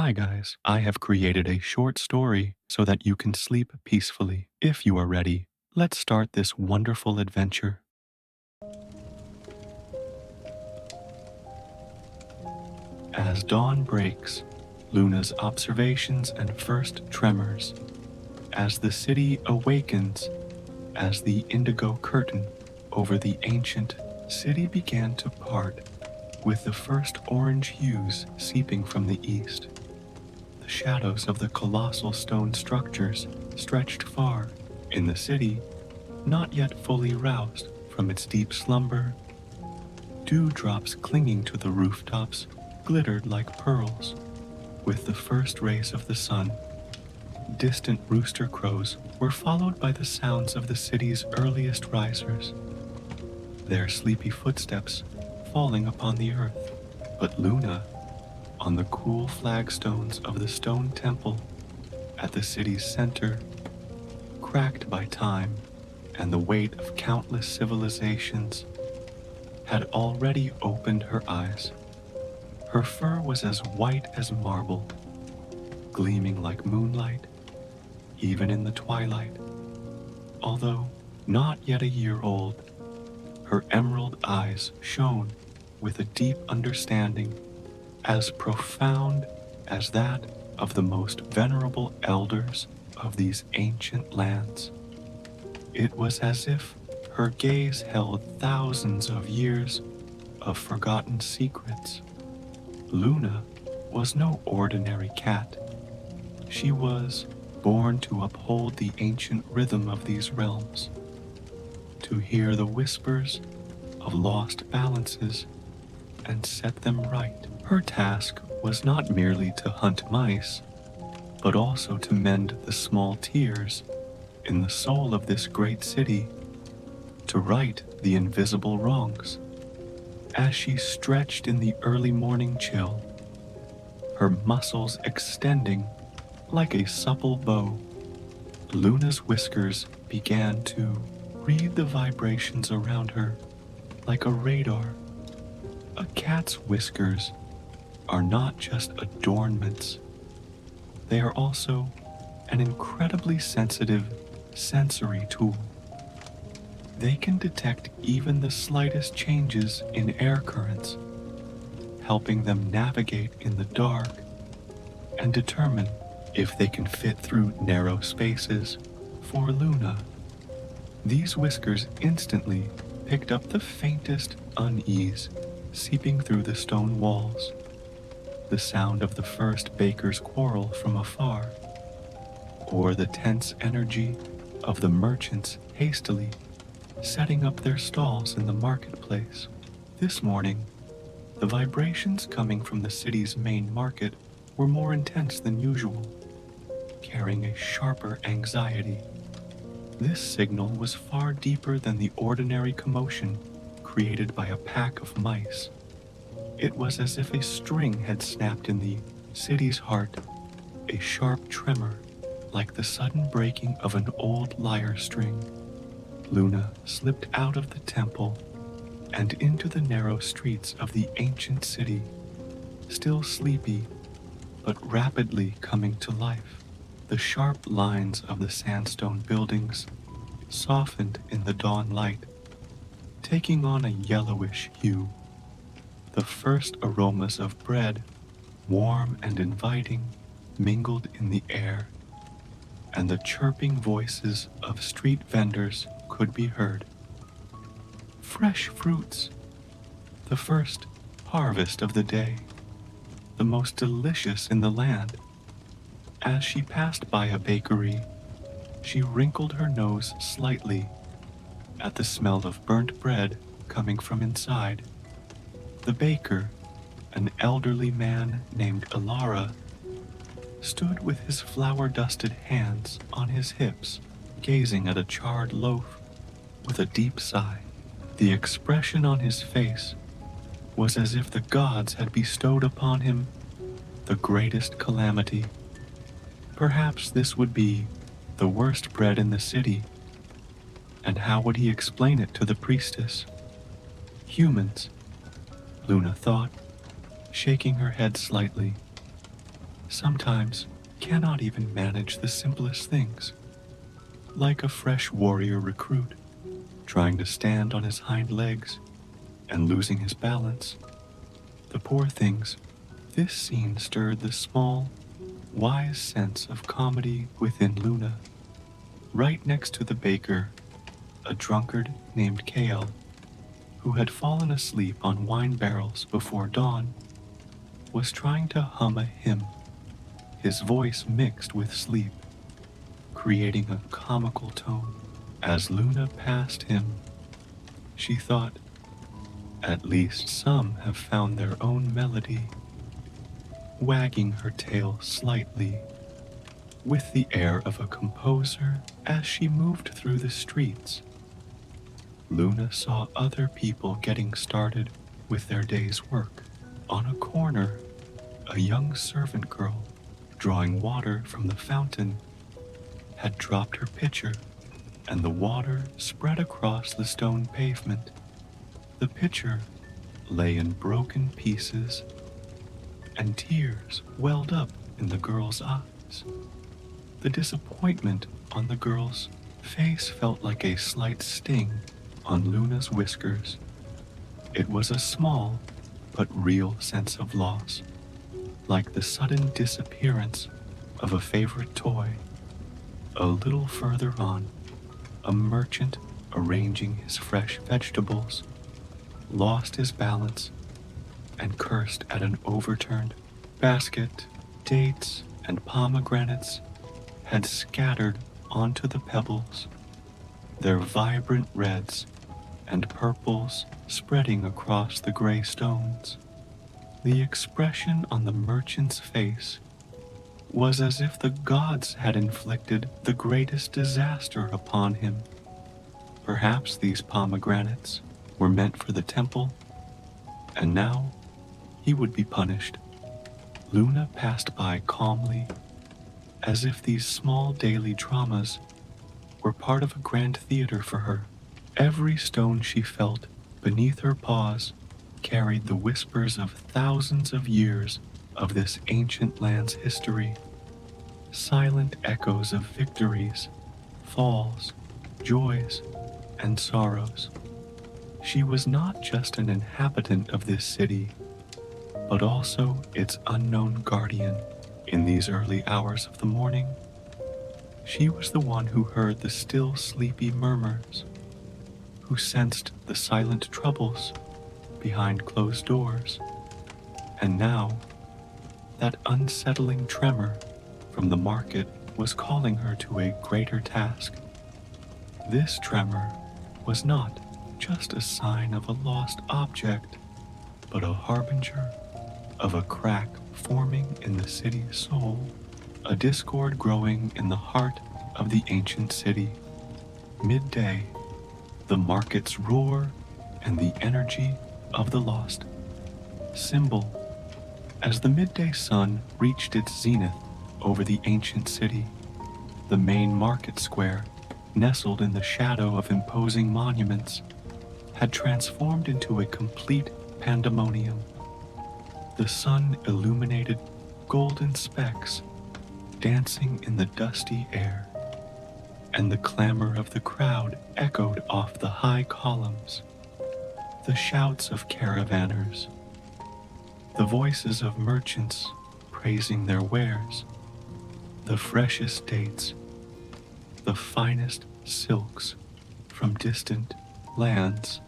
Hi guys, I have created a short story so that you can sleep peacefully. If you are ready, let's start this wonderful adventure. As dawn breaks, Luna's observations and first tremors, as the city awakens, as the indigo curtain over the ancient city began to part, with the first orange hues seeping from the east. The shadows of the colossal stone structures stretched far in the city, not yet fully roused from its deep slumber. Dewdrops clinging to the rooftops glittered like pearls with the first rays of the sun. Distant rooster crows were followed by the sounds of the city's earliest risers, their sleepy footsteps falling upon the earth. But Luna, on the cool flagstones of the stone temple at the city's center, cracked by time and the weight of countless civilizations, had already opened her eyes. Her fur was as white as marble, gleaming like moonlight, even in the twilight. Although not yet a year old, her emerald eyes shone with a deep understanding as profound as that of the most venerable elders of these ancient lands. It was as if her gaze held thousands of years of forgotten secrets. Luna was no ordinary cat. She was born to uphold the ancient rhythm of these realms, to hear the whispers of lost balances and set them right. Her task was not merely to hunt mice, but also to mend the small tears in the soul of this great city, to right the invisible wrongs. As she stretched in the early morning chill, her muscles extending like a supple bow, Luna's whiskers began to read the vibrations around her like a radar. A cat's whiskers are not just adornments. They are also an incredibly sensitive sensory tool. They can detect even the slightest changes in air currents, helping them navigate in the dark and determine if they can fit through narrow spaces. For Luna, these whiskers instantly picked up the faintest unease seeping through the stone walls, the sound of the first baker's quarrel from afar, or the tense energy of the merchants hastily setting up their stalls in the marketplace. This morning, the vibrations coming from the city's main market were more intense than usual, carrying a sharper anxiety. This signal was far deeper than the ordinary commotion created by a pack of mice. It was as if a string had snapped in the city's heart, a sharp tremor like the sudden breaking of an old lyre string. Luna slipped out of the temple and into the narrow streets of the ancient city, still sleepy, but rapidly coming to life. The sharp lines of the sandstone buildings softened in the dawn light, taking on a yellowish hue. The first aromas of bread, warm and inviting, mingled in the air, and the chirping voices of street vendors could be heard. Fresh fruits, the first harvest of the day, the most delicious in the land. As she passed by a bakery, she wrinkled her nose slightly at the smell of burnt bread coming from inside. The baker, an elderly man named Ilara, stood with his flour-dusted hands on his hips, gazing at a charred loaf with a deep sigh. The expression on his face was as if the gods had bestowed upon him the greatest calamity. Perhaps this would be the worst bread in the city, and how would he explain it to the priestess? Humans, Luna thought, shaking her head slightly. sometimes cannot even manage the simplest things, like a fresh warrior recruit trying to stand on his hind legs and losing his balance. The poor things, this scene stirred the small, wise sense of comedy within Luna. Right next to the baker, a drunkard named Kale, who had fallen asleep on wine barrels before dawn, was trying to hum a hymn, his voice mixed with sleep, creating a comical tone. As Luna passed him, she thought, at least some have found their own melody, wagging her tail slightly, with the air of a composer as she moved through the streets. Luna saw other people getting started with their day's work. On a corner, a young servant girl, drawing water from the fountain, had dropped her pitcher, and the water spread across the stone pavement. The pitcher lay in broken pieces, and tears welled up in the girl's eyes. The disappointment on the girl's face felt like a slight sting on Luna's whiskers. It was a small but real sense of loss, like the sudden disappearance of a favorite toy. A little further on, a merchant arranging his fresh vegetables lost his balance and cursed at an overturned basket. Dates and pomegranates had scattered onto the pebbles, their vibrant reds and purples spreading across the gray stones. The expression on the merchant's face was as if the gods had inflicted the greatest disaster upon him. Perhaps these pomegranates were meant for the temple, and now he would be punished. Luna passed by calmly, as if these small daily dramas were part of a grand theater for her. Every stone she felt beneath her paws carried the whispers of thousands of years of this ancient land's history, silent echoes of victories, falls, joys, and sorrows. She was not just an inhabitant of this city, but also its unknown guardian. In these early hours of the morning, she was the one who heard the still sleepy murmurs, who sensed the silent troubles behind closed doors, and now that unsettling tremor from the market was calling her to a greater task. This tremor was not just a sign of a lost object, but a harbinger of a crack forming in the city's soul, a discord growing in the heart of the ancient city. Midday, the market's roar and the energy of the lost symbol. As the midday sun reached its zenith over the ancient city, the main market square, nestled in the shadow of imposing monuments, had transformed into a complete pandemonium. The sun illuminated golden specks dancing in the dusty air, and the clamor of the crowd echoed off the high columns. The shouts of caravanners, the voices of merchants praising their wares, the freshest dates, the finest silks from distant lands,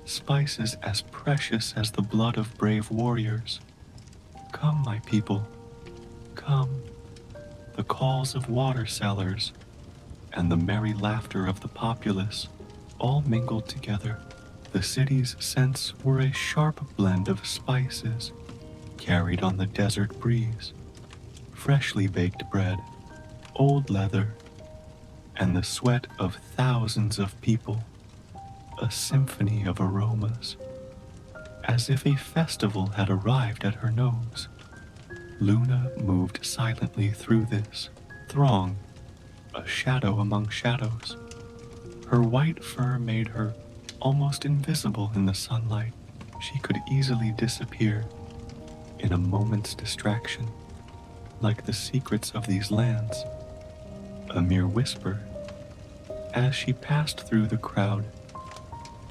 spices as precious as the blood of brave warriors. Come, my people, come. The calls of water sellers and the merry laughter of the populace all mingled together. The city's scents were a sharp blend of spices carried on the desert breeze, freshly baked bread, old leather, and the sweat of thousands of people, a symphony of aromas, as if a festival had arrived at her nose. Luna moved silently through this throng, a shadow among shadows. Her white fur made her almost invisible in the sunlight. She could easily disappear in a moment's distraction. like the secrets of these lands, a mere whisper. As she passed through the crowd,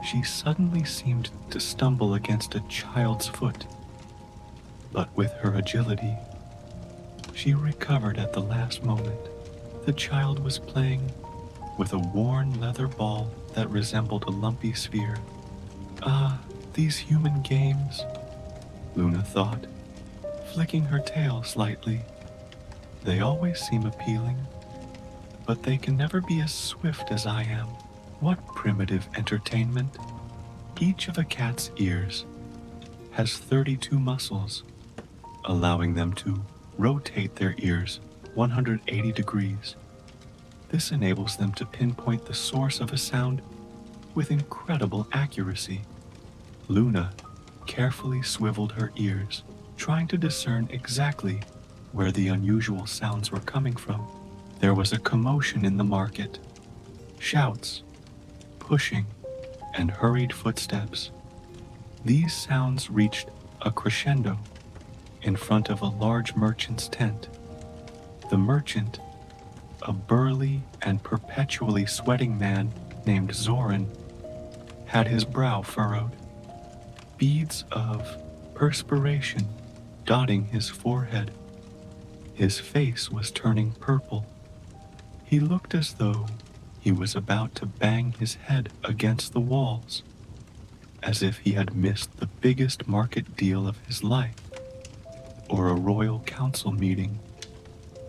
she suddenly seemed to stumble against a child's foot, but with her agility, she recovered at the last moment. The child was playing with a worn leather ball that resembled a lumpy sphere. Ah, these human games, Luna thought, flicking her tail slightly. They always seem appealing, but they can never be as swift as I am. What primitive entertainment! Each of a cat's ears has 32 muscles, allowing them to rotate their ears 180 degrees. This enables them to pinpoint the source of a sound with incredible accuracy. Luna carefully swiveled her ears, trying to discern exactly where the unusual sounds were coming from. There was a commotion in the market, shouts, pushing, and hurried footsteps. These sounds reached a crescendo in front of a large merchant's tent. The merchant, a burly and perpetually sweating man named Zoran, had his brow furrowed, beads of perspiration dotting his forehead. His face was turning purple. He looked as though he was about to bang his head against the walls, as if he had missed the biggest market deal of his life, or a royal council meeting,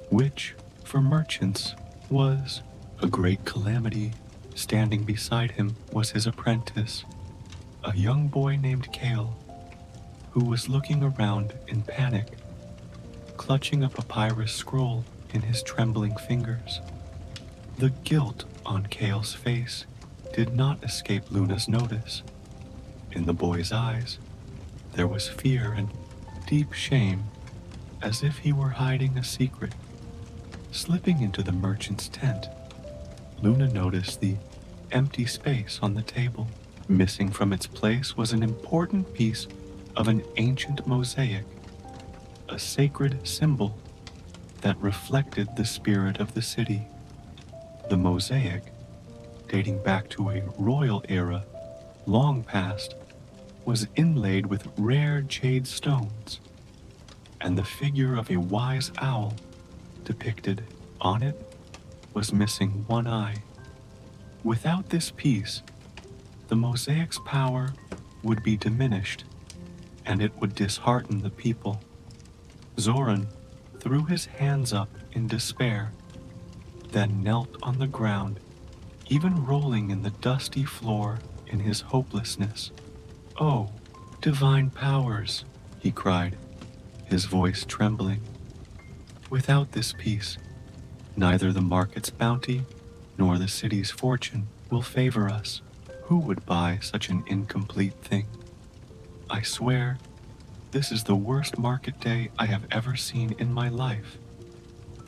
which, for merchants, was a great calamity. Standing beside him was his apprentice, a young boy named Kale, who was looking around in panic, clutching a papyrus scroll in his trembling fingers. The guilt on Kale's face did not escape Luna's notice. In the boy's eyes, there was fear and deep shame, as if he were hiding a secret. Slipping into the merchant's tent, Luna noticed the empty space on the table. Missing from its place was an important piece of an ancient mosaic, a sacred symbol that reflected the spirit of the city. The mosaic, dating back to a royal era long past, was inlaid with rare jade stones, and the figure of a wise owl depicted on it was missing one eye. Without this piece, the mosaic's power would be diminished, and it would dishearten the people. Zoran threw his hands up in despair, then knelt on the ground, even rolling in the dusty floor in his hopelessness. "Oh, divine powers," he cried, his voice trembling. "Without this piece, neither the market's bounty nor the city's fortune will favor us. Who would buy such an incomplete thing? I swear, this is the worst market day I have ever seen in my life.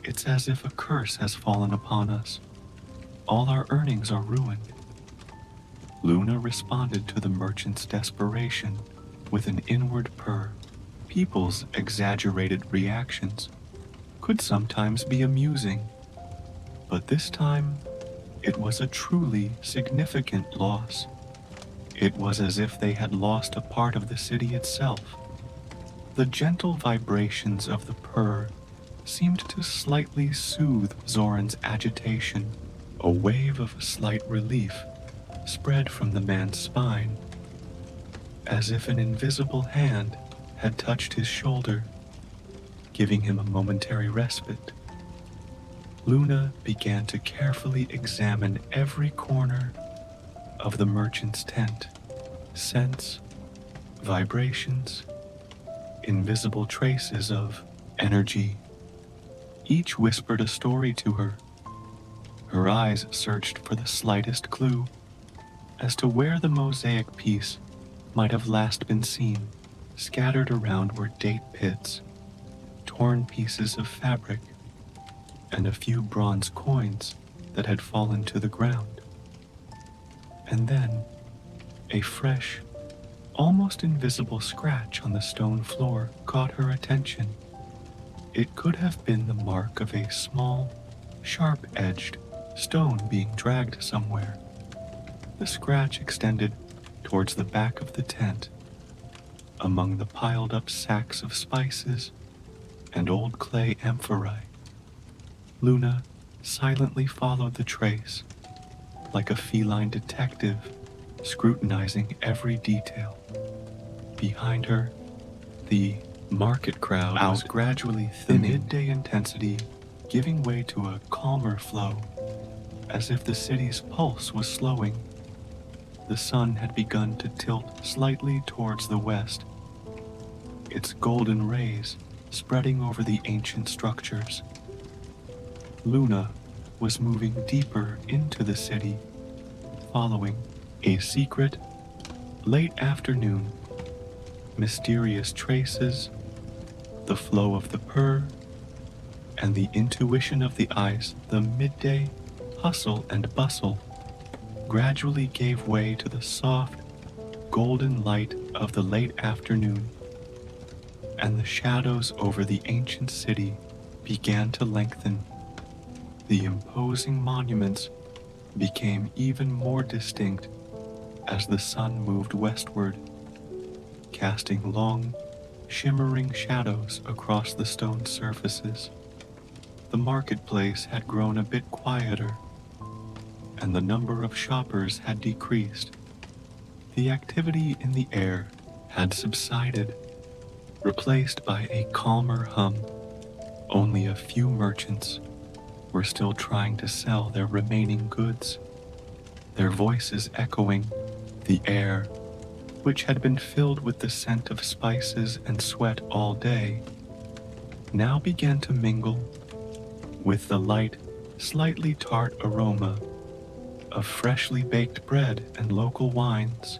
It's as if a curse has fallen upon us. All our earnings are ruined." Luna responded to the merchant's desperation with an inward purr. People's exaggerated reactions could sometimes be amusing, but this time it was a truly significant loss. It was as if they had lost a part of the city itself. The gentle vibrations of the purr seemed to slightly soothe Zoran's agitation. A wave of slight relief spread from the man's spine, as if an invisible hand had touched his shoulder, giving him a momentary respite. Luna began to carefully examine every corner of the merchant's tent. Scents, vibrations, invisible traces of energy. Each whispered a story to her. Her eyes searched for the slightest clue as to where the mosaic piece might have last been seen. Scattered around were date pits, torn pieces of fabric, and a few bronze coins that had fallen to the ground. And then, a fresh, almost invisible scratch on the stone floor caught her attention. It could have been the mark of a small, sharp-edged stone being dragged somewhere. The scratch extended towards the back of the tent, among the piled-up sacks of spices and old clay amphorae. Luna silently followed the trace, like a feline detective scrutinizing every detail. Behind her, the market crowd was gradually thinning, the midday intensity giving way to a calmer flow, as if the city's pulse was slowing. The sun had begun to tilt slightly towards the west, its golden rays spreading over the ancient structures. Luna was moving deeper into the city, following a secret, late afternoon, mysterious traces, the flow of the purr, and the intuition of the eyes. The midday hustle and bustle gradually gave way to the soft, golden light of the late afternoon, and the shadows over the ancient city began to lengthen. The imposing monuments became even more distinct as the sun moved westward, casting long, shimmering shadows across the stone surfaces. The marketplace had grown a bit quieter, and the number of shoppers had decreased. The activity in the air had subsided, replaced by a calmer hum. Only a few merchants were still trying to sell their remaining goods, their voices echoing the air, which had been filled with the scent of spices and sweat all day, now began to mingle with the light, slightly tart aroma of freshly baked bread and local wines.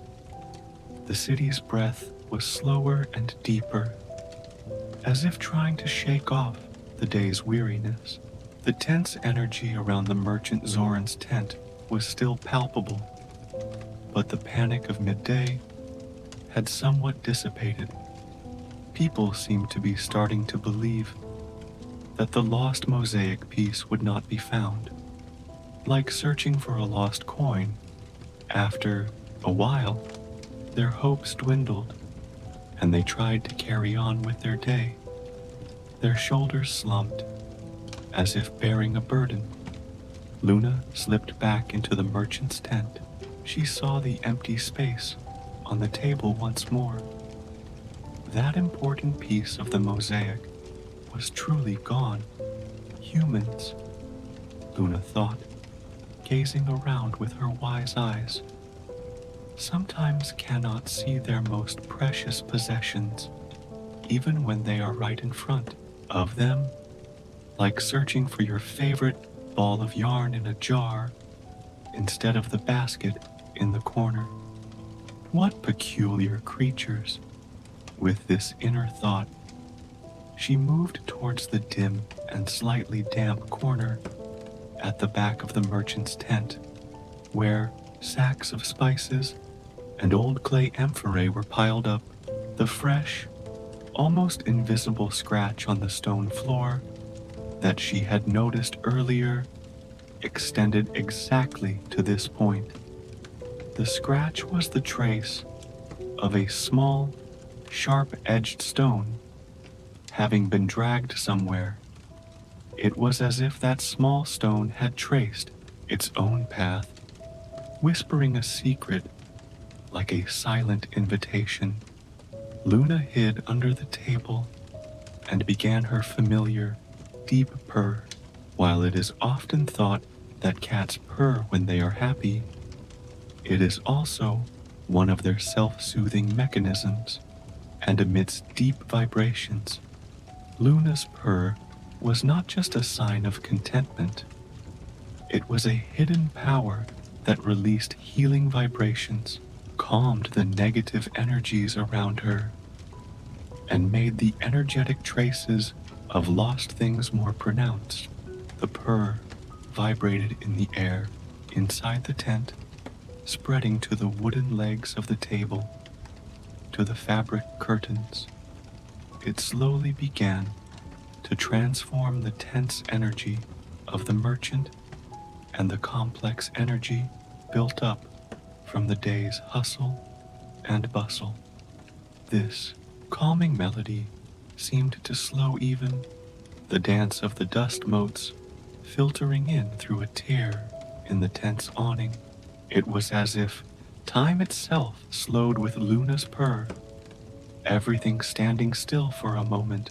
The city's breath was slower and deeper, as if trying to shake off the day's weariness. The tense energy around the merchant Zoran's tent was still palpable, but the panic of midday had somewhat dissipated. People seemed to be starting to believe that the lost mosaic piece would not be found, like searching for a lost coin. After a while, their hopes dwindled, and they tried to carry on with their day. Their shoulders slumped, as if bearing a burden. Luna slipped back into the merchant's tent. She saw the empty space on the table once more. That important piece of the mosaic was truly gone. Humans, Luna thought, gazing around with her wise eyes, sometimes cannot see their most precious possessions, even when they are right in front of them, like searching for your favorite ball of yarn in a jar instead of the basket in the corner. What peculiar creatures! With this inner thought, she moved towards the dim and slightly damp corner at the back of the merchant's tent, where sacks of spices and old clay amphorae were piled up. The fresh, almost invisible scratch on the stone floor that she had noticed earlier extended exactly to this point. The scratch was the trace of a small, sharp-edged stone having been dragged somewhere. It was as if that small stone had traced its own path, whispering a secret like a silent invitation. Luna hid under the table and began her familiar, deep purr. While it is often thought that cats purr when they are happy, it is also one of their self-soothing mechanisms, and emits deep vibrations. Luna's purr was not just a sign of contentment. It was a hidden power that released healing vibrations, calmed the negative energies around her, and made the energetic traces of lost things more pronounced. The purr vibrated in the air inside the tent, spreading to the wooden legs of the table, to the fabric curtains. It slowly began to transform the tense energy of the merchant and the complex energy built up from the day's hustle and bustle. This calming melody seemed to slow even the dance of the dust motes filtering in through a tear in the tense awning. It was as if time itself slowed with Luna's purr, everything standing still for a moment,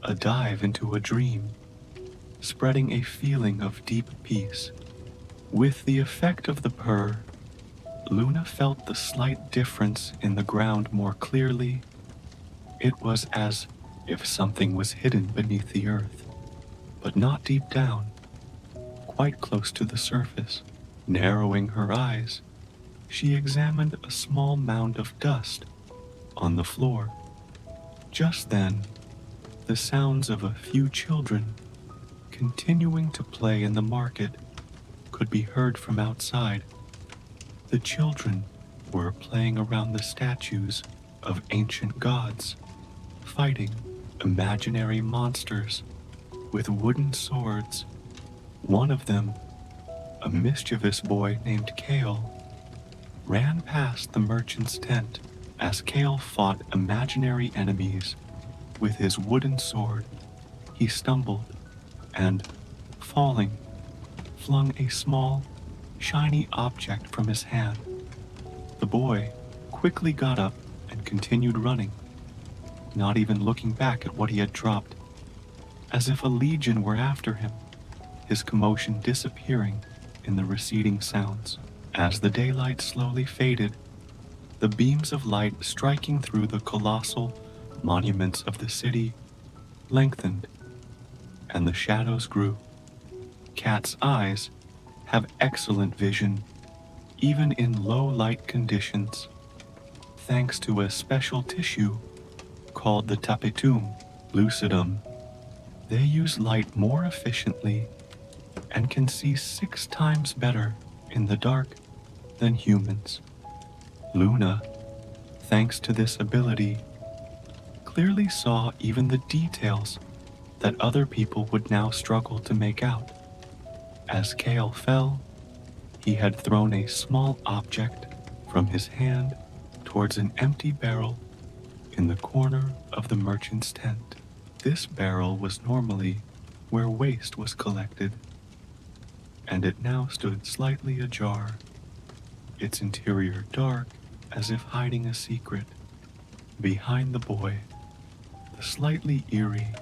a dive into a dream, spreading a feeling of deep peace. With the effect of the purr, Luna felt the slight difference in the ground more clearly. It was as if something was hidden beneath the earth, but not deep down, quite close to the surface. Narrowing her eyes, she examined a small mound of dust on the floor. Just then, the sounds of a few children continuing to play in the market could be heard from outside. The children were playing around the statues of ancient gods, fighting imaginary monsters with wooden swords. One of them, a mischievous boy named Kale, ran past the merchant's tent. As Kale fought imaginary enemies with his wooden sword, he stumbled and, falling, flung a small, shiny object from his hand. The boy quickly got up and continued running, not even looking back at what he had dropped, as if a legion were after him, his commotion disappearing in the receding sounds. As the daylight slowly faded, the beams of light striking through the colossal monuments of the city lengthened, and the shadows grew. Cat's eyes have excellent vision, even in low light conditions, thanks to a special tissue called the tapetum lucidum. They use light more efficiently and can see 6 times better in the dark than humans. Luna, thanks to this ability, clearly saw even the details that other people would now struggle to make out. As Kale fell, he had thrown a small object from his hand towards an empty barrel in the corner of the merchant's tent. This barrel was normally where waste was collected, and it now stood slightly ajar, its interior dark as if hiding a secret. Behind the boy, the slightly eerie,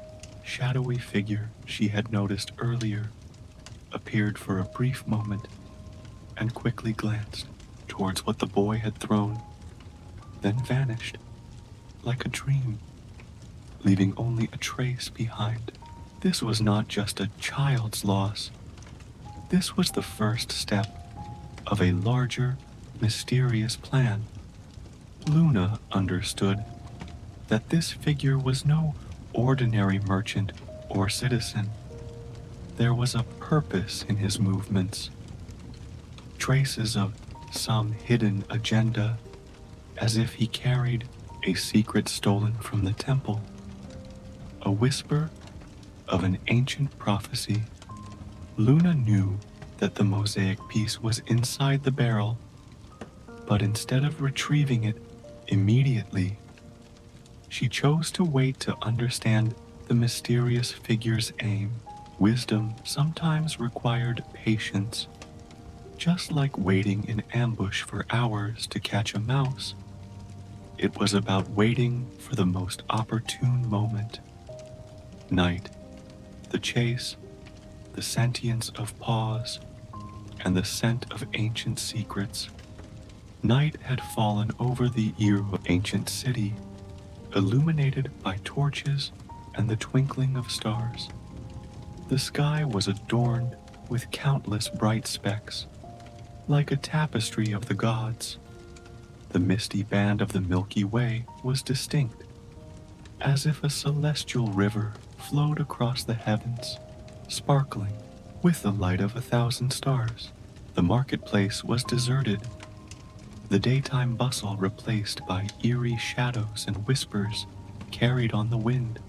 shadowy figure she had noticed earlier appeared for a brief moment and quickly glanced towards what the boy had thrown, then vanished like a dream, leaving only a trace behind. This was not just a child's loss. This was the first step of a larger, mysterious plan. Luna understood that this figure was no ordinary merchant or citizen. There was a purpose in his movements, traces of some hidden agenda, as if he carried a secret stolen from the temple, a whisper of an ancient prophecy. Luna knew that the mosaic piece was inside the barrel, but instead of retrieving it immediately, she chose to wait to understand the mysterious figure's aim. Wisdom sometimes required patience, just like waiting in ambush for hours to catch a mouse. It was about waiting for the most opportune moment. Night, the chase, the sentience of pause, and the scent of ancient secrets. Night had fallen over the eerie ancient city, illuminated by torches and the twinkling of stars. The sky was adorned with countless bright specks, like a tapestry of the gods. The misty band of the Milky Way was distinct, as if a celestial river flowed across the heavens, sparkling with the light of 1,000 stars. The marketplace was deserted, the daytime bustle replaced by eerie shadows and whispers carried on the wind.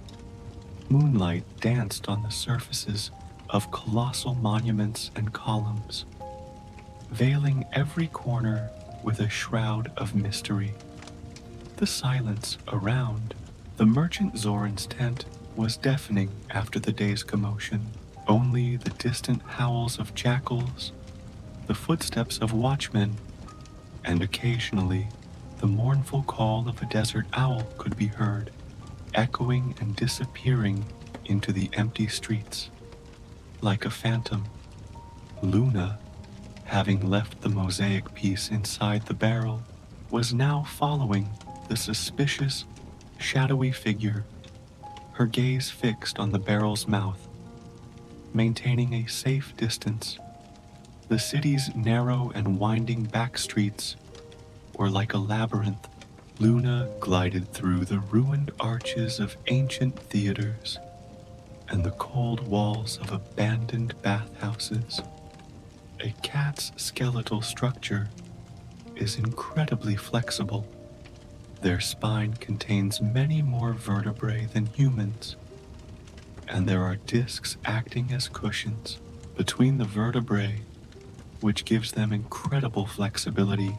Moonlight danced on the surfaces of colossal monuments and columns, veiling every corner with a shroud of mystery. The silence around the merchant Zoran's tent was deafening after the day's commotion. Only the distant howls of jackals, the footsteps of watchmen, and occasionally the mournful call of a desert owl could be heard, echoing and disappearing into the empty streets. Like a phantom, Luna, having left the mosaic piece inside the barrel, was now following the suspicious, shadowy figure, her gaze fixed on the barrel's mouth. Maintaining a safe distance, the city's narrow and winding back streets were like a labyrinth. Luna glided through the ruined arches of ancient theaters and the cold walls of abandoned bathhouses. A cat's skeletal structure is incredibly flexible. Their spine contains many more vertebrae than humans, and there are discs acting as cushions between the vertebrae, which gives them incredible flexibility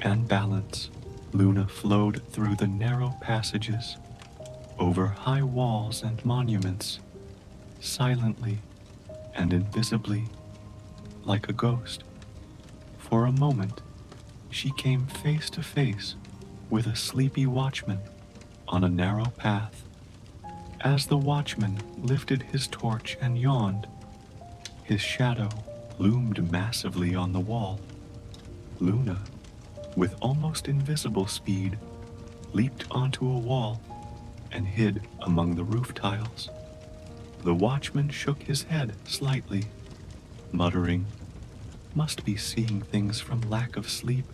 and balance. Luna flowed through the narrow passages, over high walls and monuments, silently and invisibly, like a ghost. For a moment, she came face to face with a sleepy watchman on a narrow path. As the watchman lifted his torch and yawned, his shadow loomed massively on the wall. Luna, with almost invisible speed, leaped onto a wall and hid among the roof tiles. The watchman shook his head slightly, muttering, "Must be seeing things from lack of sleep,"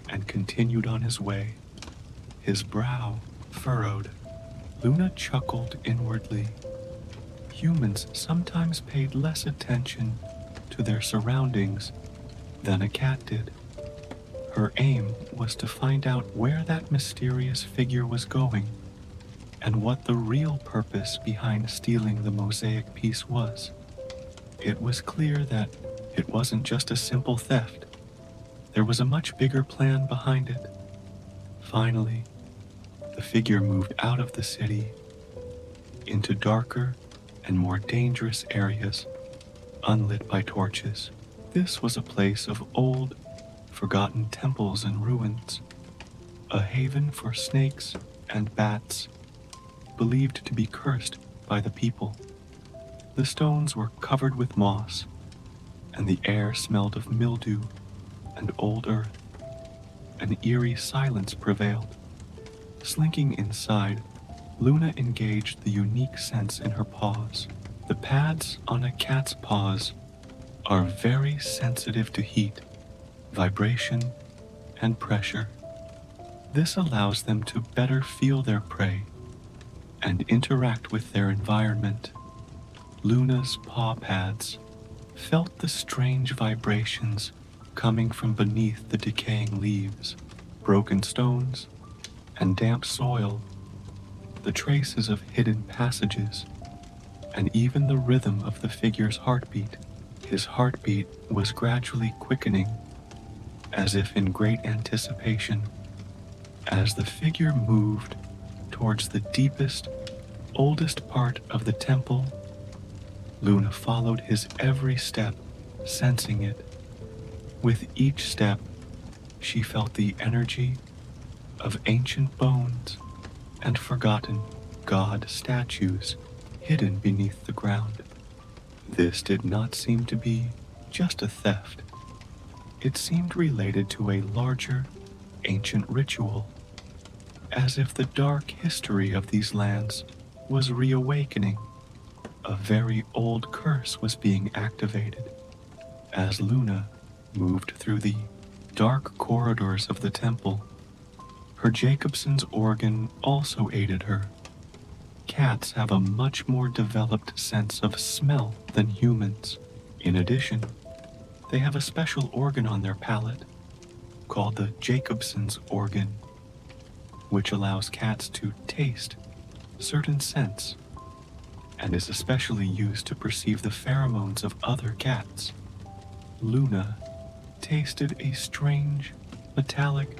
and continued on his way, his brow furrowed. Luna chuckled inwardly. Humans sometimes paid less attention to their surroundings than a cat did. Her aim was to find out where that mysterious figure was going and what the real purpose behind stealing the mosaic piece was. It was clear that it wasn't just a simple theft. There was a much bigger plan behind it. Finally, the figure moved out of the city into darker and more dangerous areas, unlit by torches. This was a place of old, forgotten temples and ruins, a haven for snakes and bats, believed to be cursed by the people. The stones were covered with moss, and the air smelled of mildew and old earth. An eerie silence prevailed. Slinking inside, Luna engaged the unique sense in her paws. The pads on a cat's paws are very sensitive to heat, vibration, and pressure. This allows them to better feel their prey and interact with their environment. Luna's paw pads felt the strange vibrations coming from beneath the decaying leaves, broken stones, and damp soil, the traces of hidden passages, and even the rhythm of the figure's heartbeat. His heartbeat was gradually quickening, as if in great anticipation. As the figure moved towards the deepest, oldest part of the temple, Luna followed his every step, sensing it. With each step, she felt the energy of ancient bones and forgotten god statues hidden beneath the ground. This did not seem to be just a theft. It seemed related to a larger, ancient ritual, as if the dark history of these lands was reawakening. A very old curse was being activated. As Luna moved through the dark corridors of the temple, her Jacobson's organ also aided her. Cats have a much more developed sense of smell than humans. In addition, they have a special organ on their palate called the Jacobson's organ, which allows cats to taste certain scents and is especially used to perceive the pheromones of other cats. Luna tasted a strange, metallic,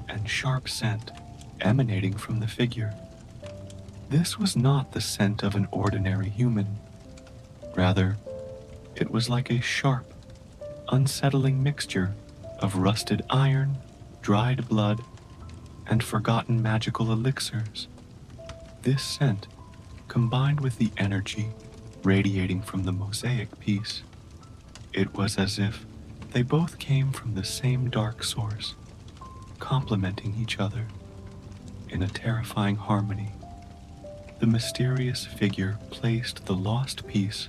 and sharp scent emanating from the figure. This was not the scent of an ordinary human. Rather, it was like a sharp, unsettling mixture of rusted iron, dried blood, and forgotten magical elixirs. This scent, combined with the energy radiating from the mosaic piece, it was as if they both came from the same dark source, complementing each other in a terrifying harmony. The mysterious figure placed the lost piece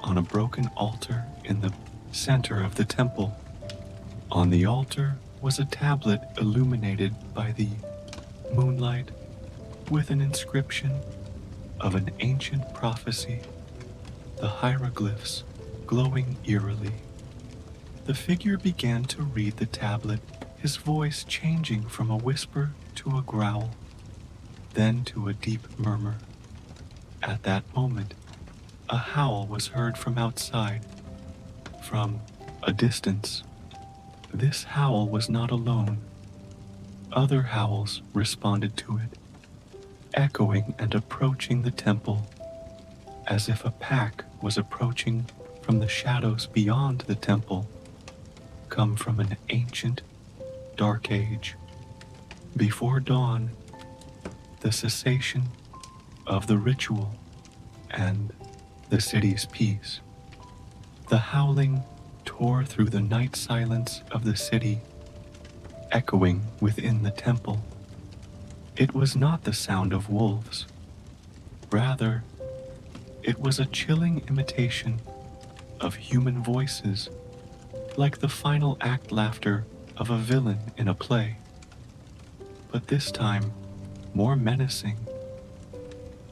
on a broken altar in the center of the temple. On the altar was a tablet illuminated by the moonlight with an inscription of an ancient prophecy, the hieroglyphs glowing eerily. The figure began to read the tablet, his voice changing from a whisper to a growl, then to a deep murmur. At that moment, a howl was heard from outside, from a distance. This howl was not alone. Other howls responded to it, echoing and approaching the temple, as if a pack was approaching from the shadows beyond the temple, come from an ancient, dark age. Before dawn, the cessation of the ritual and the city's peace. The howling tore through the night silence of the city, echoing within the temple. It was not the sound of wolves. Rather, it was a chilling imitation of human voices, like the final act laughter of a villain in a play. But this time, more menacing,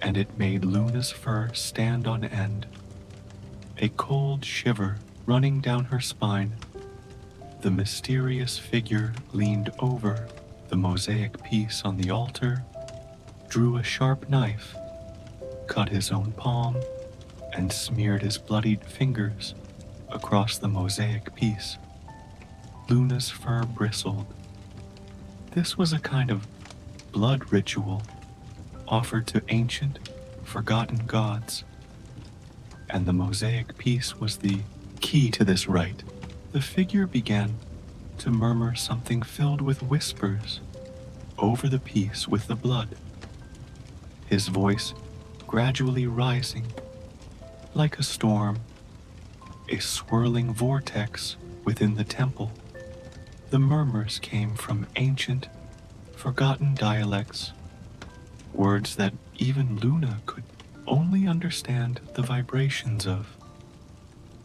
and it made Luna's fur stand on end, a cold shiver running down her spine. The mysterious figure leaned over the mosaic piece on the altar, drew a sharp knife, cut his own palm, and smeared his bloodied fingers across the mosaic piece. Luna's fur bristled. This was a kind of blood ritual offered to ancient, forgotten gods, and the mosaic piece was the key to this rite. The figure began to murmur something filled with whispers over the piece with the blood, his voice gradually rising like a storm, a swirling vortex within the temple. The murmurs came from ancient, forgotten dialects, words that even Luna could only understand the vibrations of,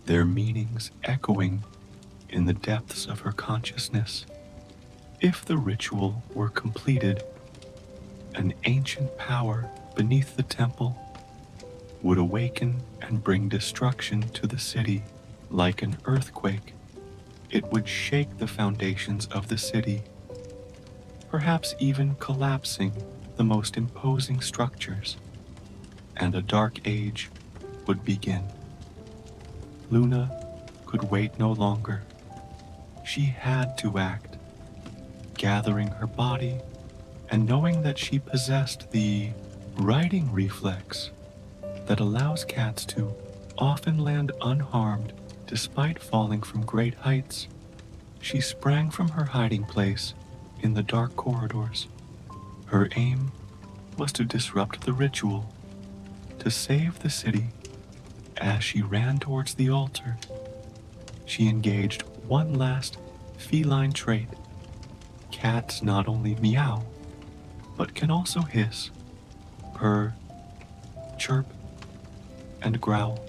their meanings echoing in the depths of her consciousness. If the ritual were completed, an ancient power beneath the temple would awaken and bring destruction to the city. Like an earthquake, it would shake the foundations of the city, perhaps even collapsing the most imposing structures, and a dark age would begin. Luna could wait no longer. She had to act, gathering her body and knowing that she possessed the riding reflex that allows cats to often land unharmed despite falling from great heights. She sprang from her hiding place in the dark corridors. Her aim was to disrupt the ritual, to save the city. As she ran towards the altar, she engaged one last feline trait. Cats not only meow, but can also hiss, purr, chirp, and growl.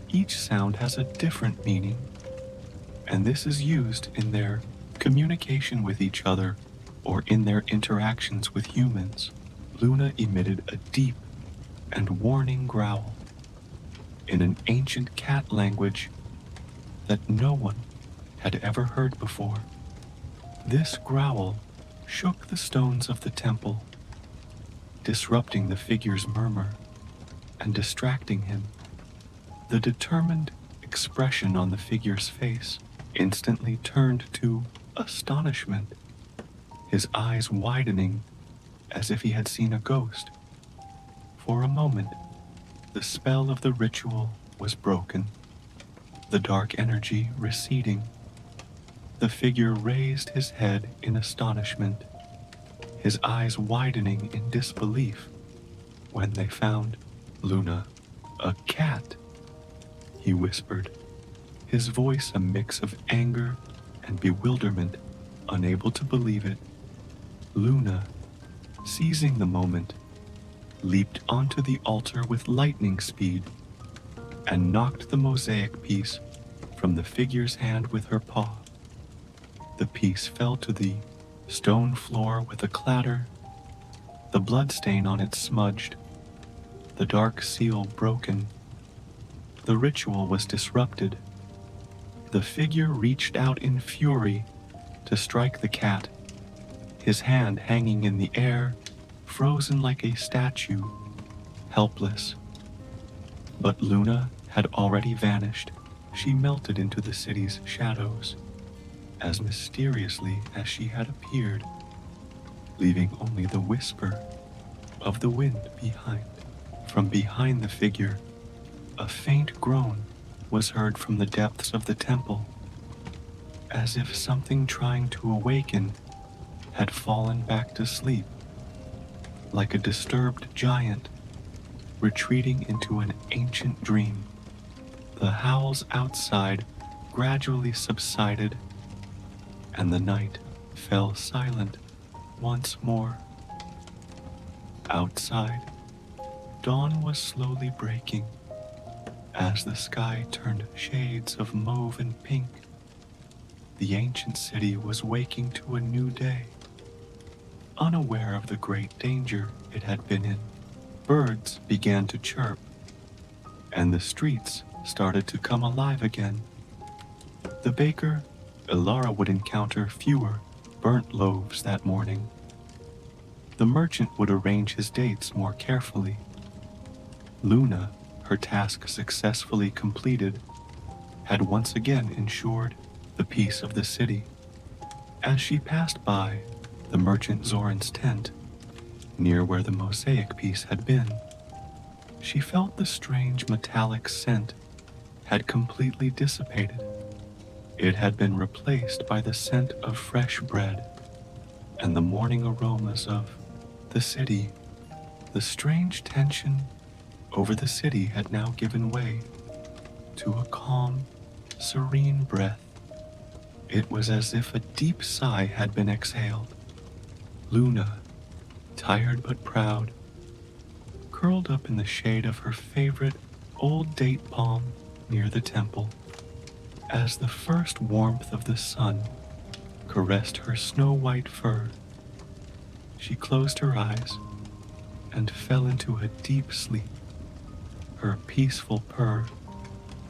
Each sound has a different meaning, and this is used in their communication with each other or in their interactions with humans. Luna emitted a deep and warning growl in an ancient cat language that no one had ever heard before. This growl shook the stones of the temple, disrupting the figure's murmur. and distracting him. The determined expression on the figure's face instantly turned to astonishment, his eyes widening as if he had seen a ghost. For a moment, the spell of the ritual was broken, the dark energy receding. The figure raised his head in astonishment, his eyes widening in disbelief when they found Luna, a cat, he whispered, his voice a mix of anger and bewilderment, unable to believe it. Luna, seizing the moment, leaped onto the altar with lightning speed and knocked the mosaic piece from the figure's hand with her paw. The piece fell to the stone floor with a clatter, the bloodstain on it smudged, the dark seal broken. The ritual was disrupted. The figure reached out in fury to strike the cat, his hand hanging in the air, frozen like a statue, helpless. But Luna had already vanished. She melted into the city's shadows, as mysteriously as she had appeared, leaving only the whisper of the wind behind. From behind the figure, a faint groan was heard from the depths of the temple, as if something trying to awaken had fallen back to sleep, like a disturbed giant retreating into an ancient dream. The howls outside gradually subsided, and the night fell silent once more. Outside, dawn was slowly breaking as the sky turned shades of mauve and pink. The ancient city was waking to a new day, unaware of the great danger it had been in. Birds began to chirp, and the streets started to come alive again. The baker, Ilara, would encounter fewer burnt loaves that morning. The merchant would arrange his dates more carefully. Luna, her task successfully completed, had once again ensured the peace of the city. As she passed by the merchant Zoran's tent, near where the mosaic piece had been, she felt the strange metallic scent had completely dissipated. It had been replaced by the scent of fresh bread and the morning aromas of the city. The strange tension over the city had now given way to a calm, serene breath. It was as if a deep sigh had been exhaled. Luna, tired but proud, curled up in the shade of her favorite old date palm near the temple. As the first warmth of the sun caressed her snow-white fur, she closed her eyes and fell into a deep sleep. Her peaceful purr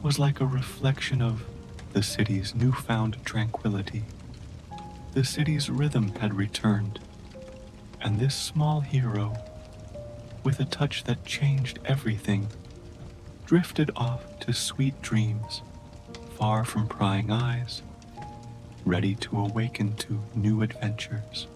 was like a reflection of the city's newfound tranquility. The city's rhythm had returned, and this small hero, with a touch that changed everything, drifted off to sweet dreams, far from prying eyes, ready to awaken to new adventures.